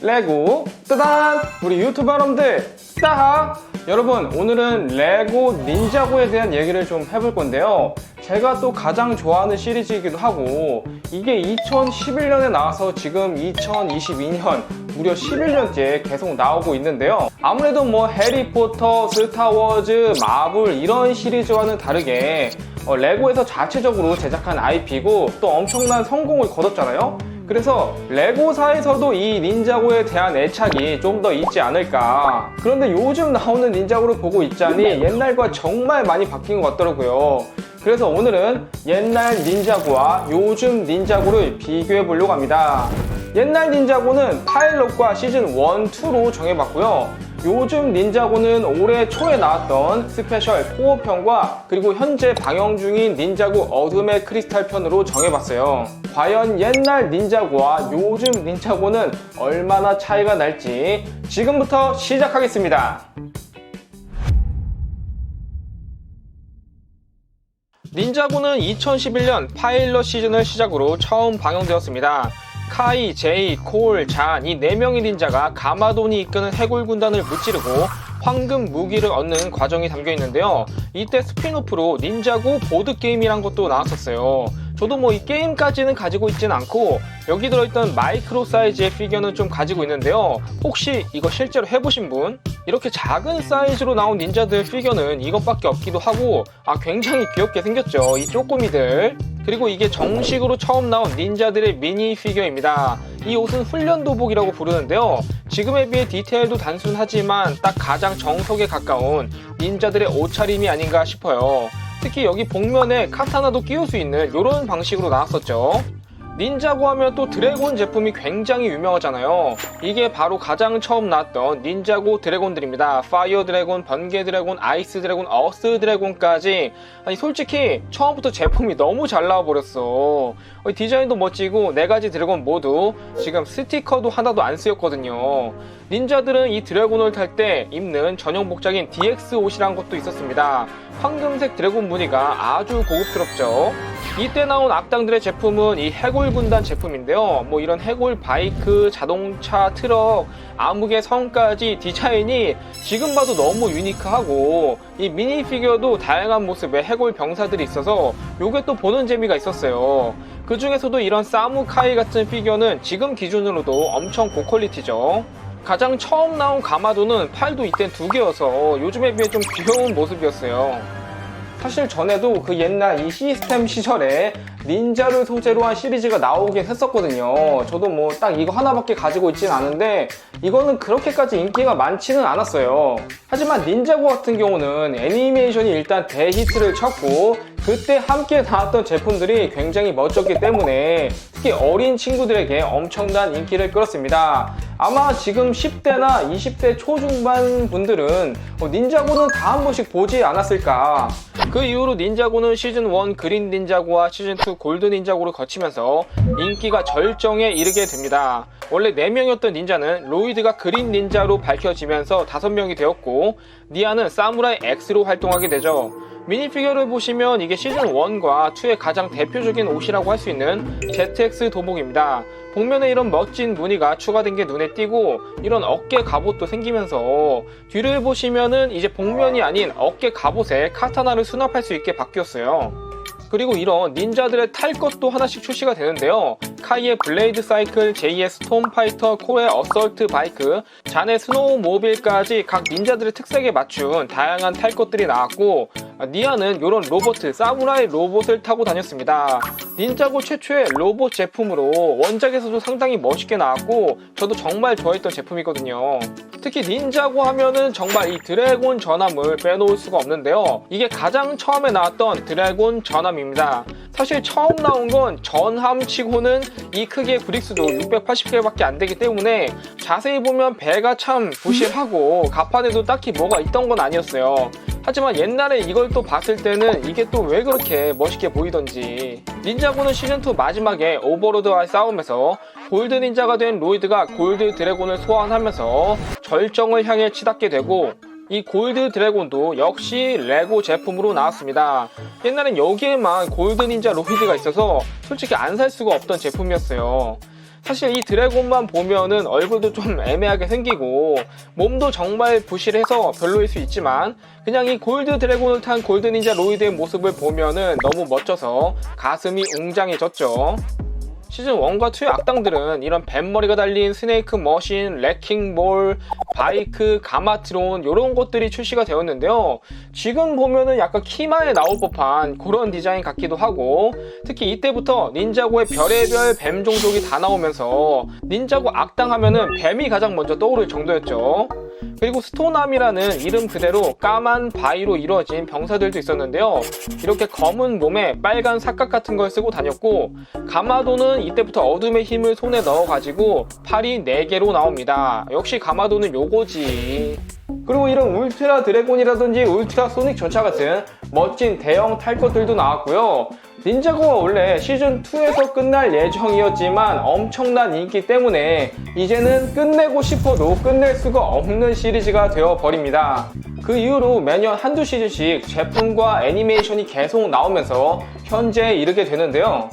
레고 따단! 우리 유튜버 여러분들 따하! 여러분, 오늘은 레고 닌자고에 대한 얘기를 좀 해볼 건데요. 제가 또 가장 좋아하는 시리즈이기도 하고, 이게 2011년에 나와서 지금 2022년 무려 11년째 계속 나오고 있는데요. 아무래도 뭐 해리포터, 스타워즈, 마블 이런 시리즈와는 다르게 레고에서 자체적으로 제작한 IP고 또 엄청난 성공을 거뒀잖아요. 그래서 레고사에서도 이 닌자고에 대한 애착이 좀 더 있지 않을까. 그런데 요즘 나오는 닌자고를 보고 있자니 옛날과 정말 많이 바뀐 것 같더라고요. 그래서 오늘은 옛날 닌자고와 요즘 닌자고를 비교해 보려고 합니다. 옛날 닌자고는 파일럿과 시즌 1, 2로 정해봤고요. 요즘 닌자고는 올해 초에 나왔던 스페셜 코어 편과 그리고 현재 방영 중인 닌자고 어둠의 크리스탈 편으로 정해봤어요. 과연 옛날 닌자고와 요즘 닌자고는 얼마나 차이가 날지 지금부터 시작하겠습니다. 닌자고는 2011년 파일럿 시즌을 시작으로 처음 방영되었습니다. 카이, 제이, 콜, 잔 이 4명의 닌자가 가마돈이 이끄는 해골 군단을 무찌르고 황금 무기를 얻는 과정이 담겨 있는데요. 이때 스핀오프로 닌자고 보드게임이란 것도 나왔었어요. 저도 뭐 이 게임까지는 가지고 있진 않고 여기 들어있던 마이크로 사이즈의 피규어는 좀 가지고 있는데요. 혹시 이거 실제로 해보신 분? 이렇게 작은 사이즈로 나온 닌자들 피규어는 이것밖에 없기도 하고 굉장히 귀엽게 생겼죠. 이 쪼꼬미들. 그리고 이게 정식으로 처음 나온 닌자들의 미니 피규어입니다. 이 옷은 훈련도복이라고 부르는데요. 지금에 비해 디테일도 단순하지만 딱 가장 정석에 가까운 닌자들의 옷차림이 아닌가 싶어요. 특히 여기 복면에 카타나도 끼울 수 있는 이런 방식으로 나왔었죠. 닌자고 하면 또 드래곤 제품이 굉장히 유명하잖아요. 이게 바로 가장 처음 나왔던 닌자고 드래곤들입니다. 파이어 드래곤, 번개 드래곤, 아이스 드래곤, 어스 드래곤까지. 아니 솔직히 처음부터 제품이 너무 잘 나와버렸어. 디자인도 멋지고 4가지 드래곤 모두 지금 스티커도 하나도 안 쓰였거든요. 닌자들은 이 드래곤을 탈 때 입는 전용 복장인 DX 옷이란 것도 있었습니다. 황금색 드래곤 무늬가 아주 고급스럽죠. 이때 나온 악당들의 제품은 이 해골 군단 제품인데요. 뭐 이런 해골 바이크, 자동차, 트럭, 암흑의 성까지 디자인이 지금 봐도 너무 유니크하고 이 미니 피규어도 다양한 모습의 해골 병사들이 있어서 요게 또 보는 재미가 있었어요. 그 중에서도 이런 사무카이 같은 피규어는 지금 기준으로도 엄청 고퀄리티죠. 가장 처음 나온 가마도는 팔도 이땐 2개여서 요즘에 비해 좀 귀여운 모습이었어요. 사실 전에도 그 옛날 이 시스템 시절에 닌자를 소재로 한 시리즈가 나오긴 했었거든요. 저도 뭐 딱 이거 하나밖에 가지고 있진 않은데 이거는 그렇게까지 인기가 많지는 않았어요. 하지만 닌자고 같은 경우는 애니메이션이 일단 대히트를 쳤고 그때 함께 나왔던 제품들이 굉장히 멋졌기 때문에 특히 어린 친구들에게 엄청난 인기를 끌었습니다. 아마 지금 10대나 20대 초중반 분들은 닌자고는 다 한 번씩 보지 않았을까. 그 이후로 닌자고는 시즌 1 그린 닌자고와 시즌 2 골드 닌자고를 거치면서 인기가 절정에 이르게 됩니다. 원래 4명이었던 닌자는 로이드가 그린 닌자로 밝혀지면서 5명이 되었고 니아는 사무라이 X로 활동하게 되죠. 미니피규어를 보시면 이게 시즌 1과 2의 가장 대표적인 옷이라고 할 수 있는 ZX 도복입니다. 복면에 이런 멋진 무늬가 추가된 게 눈에 띄고 이런 어깨 갑옷도 생기면서 뒤를 보시면은 이제 복면이 아닌 어깨 갑옷에 카타나를 수납할 수 있게 바뀌었어요. 그리고 이런 닌자들의 탈 것도 하나씩 출시가 되는데요. 카이의 블레이드 사이클, 제이의 스톰 파이터, 콜의 어설트 바이크, 잔의 스노우 모빌까지 각 닌자들의 특색에 맞춘 다양한 탈 것들이 나왔고 니아는 이런 로봇, 사무라이 로봇을 타고 다녔습니다. 닌자고 최초의 로봇 제품으로 원작에서도 상당히 멋있게 나왔고 저도 정말 좋아했던 제품이거든요. 특히 닌자고 하면은 정말 이 드래곤 전함을 빼놓을 수가 없는데요. 이게 가장 처음에 나왔던 드래곤 전함입니다. 사실 처음 나온 건 전함치고는 이 크기의 브릭스도 680개밖에 안 되기 때문에 자세히 보면 배가 참 부실하고 갑판에도 딱히 뭐가 있던 건 아니었어요. 하지만 옛날에 이걸 또 봤을 때는 이게 또 왜 그렇게 멋있게 보이던지. 닌자고는 시즌2 마지막에 오버로드와의 싸움에서 골드 닌자가 된 로이드가 골드 드래곤을 소환하면서 절정을 향해 치닫게 되고 이 골드 드래곤도 역시 레고 제품으로 나왔습니다. 옛날엔 여기에만 골드 닌자 로이드가 있어서 솔직히 안 살 수가 없던 제품이었어요. 사실 이 드래곤만 보면은 얼굴도 좀 애매하게 생기고 몸도 정말 부실해서 별로일 수 있지만 그냥 이 골드 드래곤을 탄 골드 닌자 로이드의 모습을 보면은 너무 멋져서 가슴이 웅장해졌죠. 시즌 1과 2의 악당들은 이런 뱀머리가 달린 스네이크 머신, 레킹볼, 바이크, 가마트론 이런 것들이 출시가 되었는데요. 지금 보면은 약간 키마에 나올 법한 그런 디자인 같기도 하고, 특히 이때부터 닌자고의 별의별 뱀 종족이 다 나오면서 닌자고 악당 하면은 뱀이 가장 먼저 떠오를 정도였죠. 그리고 스토남이라는 이름 그대로 까만 바위로 이루어진 병사들도 있었는데요. 이렇게 검은 몸에 빨간 삭각 같은 걸 쓰고 다녔고, 가마도는 이때부터 어둠의 힘을 손에 넣어가지고 팔이 4개로 나옵니다. 역시 가마도는 요거지. 그리고 이런 울트라 드래곤이라든지 울트라 소닉 전차 같은 멋진 대형 탈 것들도 나왔고요. 닌자고가 원래 시즌2에서 끝날 예정이었지만 엄청난 인기 때문에 이제는 끝내고 싶어도 끝낼 수가 없는 시리즈가 되어버립니다. 그 이후로 매년 한두 시즌씩 제품과 애니메이션이 계속 나오면서 현재에 이르게 되는데요.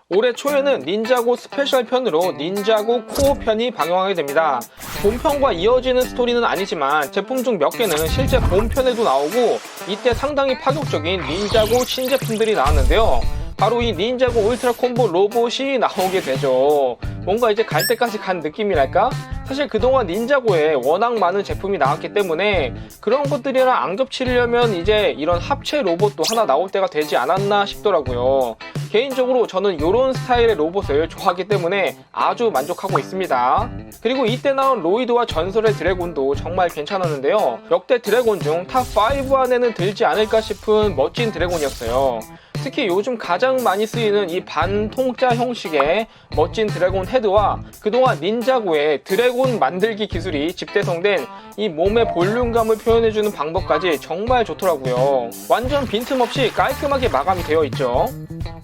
올해 초에는 닌자고 스페셜 편으로 닌자고 코어 편이 방영하게 됩니다. 본편과 이어지는 스토리는 아니지만 제품 중 몇 개는 실제 본편에도 나오고 이때 상당히 파격적인 닌자고 신제품들이 나왔는데요. 바로 이 닌자고 울트라 콤보 로봇이 나오게 되죠. 뭔가 이제 갈 때까지 간 느낌이랄까? 사실 그동안 닌자고에 워낙 많은 제품이 나왔기 때문에 그런 것들이랑 안 겹치려면 이제 이런 합체 로봇도 하나 나올 때가 되지 않았나 싶더라고요. 개인적으로 저는 이런 스타일의 로봇을 좋아하기 때문에 아주 만족하고 있습니다. 그리고 이때 나온 로이드와 전설의 드래곤도 정말 괜찮았는데요. 역대 드래곤 중 탑5 안에는 들지 않을까 싶은 멋진 드래곤이었어요. 특히 요즘 가장 많이 쓰이는 이 반통짜 형식의 멋진 드래곤 헤드와 그동안 닌자고의 드래곤 만들기 기술이 집대성된 이 몸의 볼륨감을 표현해주는 방법까지 정말 좋더라고요. 완전 빈틈없이 깔끔하게 마감이 되어 있죠.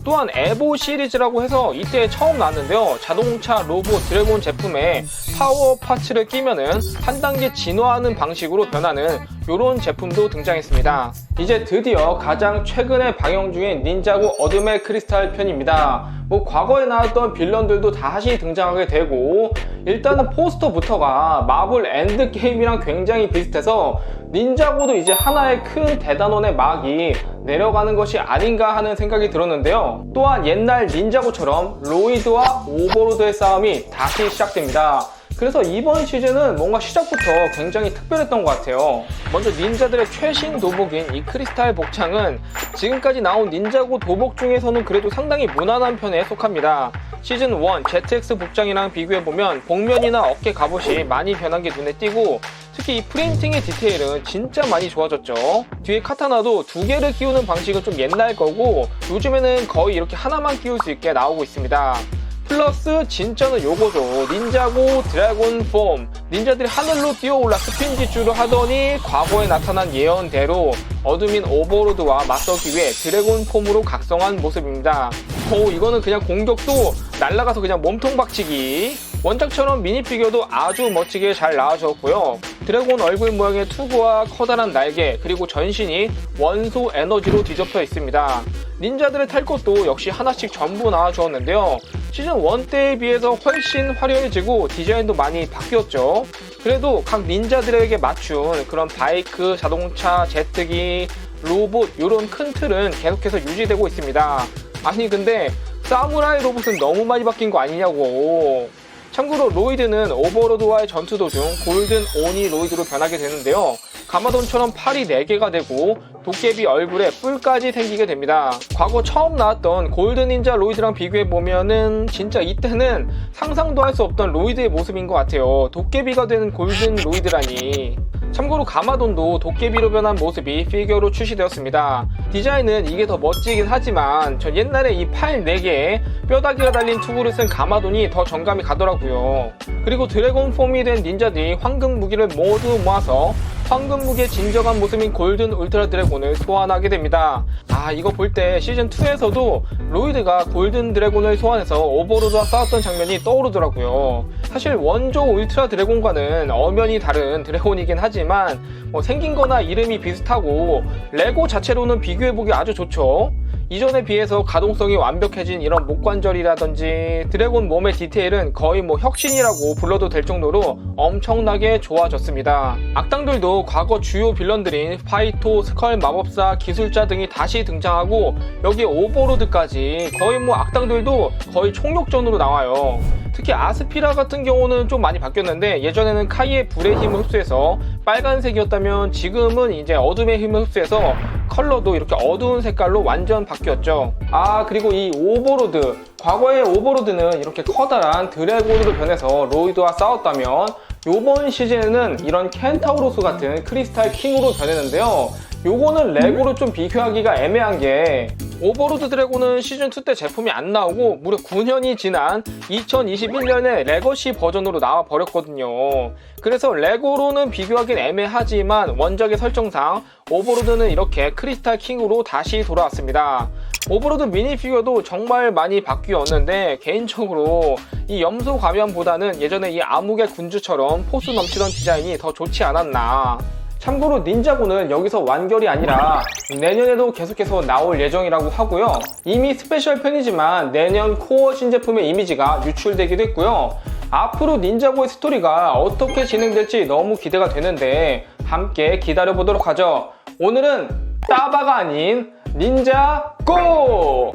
또한 에보 시리즈라고 해서 이때 처음 나왔는데요. 자동차 로봇 드래곤 제품에 파워 파츠를 끼면은 한 단계 진화하는 방식으로 변하는 이런 제품도 등장했습니다. 이제 드디어 가장 최근에 방영 중인 닌자고 어둠의 크리스탈 편입니다. 과거에 나왔던 빌런들도 다시 등장하게 되고, 일단은 포스터부터가 마블 엔드게임이랑 굉장히 비슷해서 닌자고도 이제 하나의 큰 대단원의 막이 내려가는 것이 아닌가 하는 생각이 들었는데요. 또한 옛날 닌자고처럼 로이드와 오버로드의 싸움이 다시 시작됩니다. 그래서 이번 시즌은 뭔가 시작부터 굉장히 특별했던 것 같아요. 먼저 닌자들의 최신 도복인 이 크리스탈 복장은 지금까지 나온 닌자고 도복 중에서는 그래도 상당히 무난한 편에 속합니다. 시즌 1 ZX 복장이랑 비교해보면 복면이나 어깨 갑옷이 많이 변한 게 눈에 띄고, 특히 이 프린팅의 디테일은 진짜 많이 좋아졌죠. 뒤에 카타나도 2개를 끼우는 방식은 좀 옛날 거고 요즘에는 거의 이렇게 하나만 끼울 수 있게 나오고 있습니다. 플러스 진짜는 요거죠. 닌자고 드래곤 폼. 닌자들이 하늘로 뛰어올라 스핀지주를 하더니 과거에 나타난 예언대로 어둠인 오버로드와 맞서기 위해 드래곤 폼으로 각성한 모습입니다. 이거는 그냥 공격도 날아가서 그냥 몸통 박치기. 원작처럼 미니피규어도 아주 멋지게 잘 나와주었고요. 드래곤 얼굴 모양의 투구와 커다란 날개, 그리고 전신이 원소 에너지로 뒤덮여 있습니다. 닌자들의 탈 것도 역시 하나씩 전부 나와주었는데요. 시즌 1 때에 비해서 훨씬 화려해지고 디자인도 많이 바뀌었죠. 그래도 각 닌자들에게 맞춘 그런 바이크, 자동차, 제트기, 로봇 이런 큰 틀은 계속해서 유지되고 있습니다. 아니 근데 사무라이 로봇은 너무 많이 바뀐 거 아니냐고. 참고로 로이드는 오버로드와의 전투 도중 골든 오니 로이드로 변하게 되는데요. 가마돈처럼 팔이 4개가 되고 도깨비 얼굴에 뿔까지 생기게 됩니다. 과거 처음 나왔던 골든 닌자 로이드랑 비교해보면은 진짜 이때는 상상도 할 수 없던 로이드의 모습인 것 같아요. 도깨비가 되는 골든 로이드라니. 참고로 가마돈도 도깨비로 변한 모습이 피규어로 출시되었습니다. 디자인은 이게 더 멋지긴 하지만 전 옛날에 이 팔 4개에 뼈다귀가 달린 투구를 쓴 가마돈이 더 정감이 가더라고요. 그리고 드래곤 폼이 된 닌자들이 황금 무기를 모두 모아서 황금 무기의 진정한 모습인 골든 울트라 드래곤을 소환하게 됩니다. 이거 볼 때 시즌2에서도 로이드가 골든 드래곤을 소환해서 오버로드와 싸웠던 장면이 떠오르더라고요. 사실 원조 울트라 드래곤과는 엄연히 다른 드래곤이긴 하지만 생긴 거나 이름이 비슷하고 레고 자체로는 비교해보기 아주 좋죠. 이전에 비해서 가동성이 완벽해진 이런 목관절이라든지 드래곤 몸의 디테일은 거의 뭐 혁신이라고 불러도 될 정도로 엄청나게 좋아졌습니다. 악당들도 과거 주요 빌런들인 파이토, 스컬 마법사, 기술자 등이 다시 등장하고 여기 오버로드까지 거의 뭐 악당들도 거의 총력전으로 나와요. 특히 아스피라 같은 경우는 좀 많이 바뀌었는데 예전에는 카이의 불의 힘을 흡수해서 빨간색이었다면 지금은 이제 어둠의 힘을 흡수해서 컬러도 이렇게 어두운 색깔로 완전 바뀌었죠. 그리고 이 오버로드, 과거의 오버로드는 이렇게 커다란 드래곤으로 변해서 로이드와 싸웠다면 요번 시즌에는 이런 켄타우로스 같은 크리스탈 킹으로 변했는데요. 요거는 레고로 좀 비교하기가 애매한 게 오버로드 드래곤은 시즌2 때 제품이 안 나오고 무려 9년이 지난 2021년에 레거시 버전으로 나와 버렸거든요. 그래서 레고로는 비교하긴 애매하지만 원작의 설정상 오버로드는 이렇게 크리스탈 킹으로 다시 돌아왔습니다. 오버로드 미니피규어도 정말 많이 바뀌었는데 개인적으로 이 염소 가면보다는 예전에 이 암흑의 군주처럼 포스 넘치던 디자인이 더 좋지 않았나. 참고로 닌자고는 여기서 완결이 아니라 내년에도 계속해서 나올 예정이라고 하고요. 이미 스페셜 편이지만 내년 코어 신제품의 이미지가 유출되기도 했고요. 앞으로 닌자고의 스토리가 어떻게 진행될지 너무 기대가 되는데 함께 기다려보도록 하죠. 오늘은 따바가 아닌 닌자고!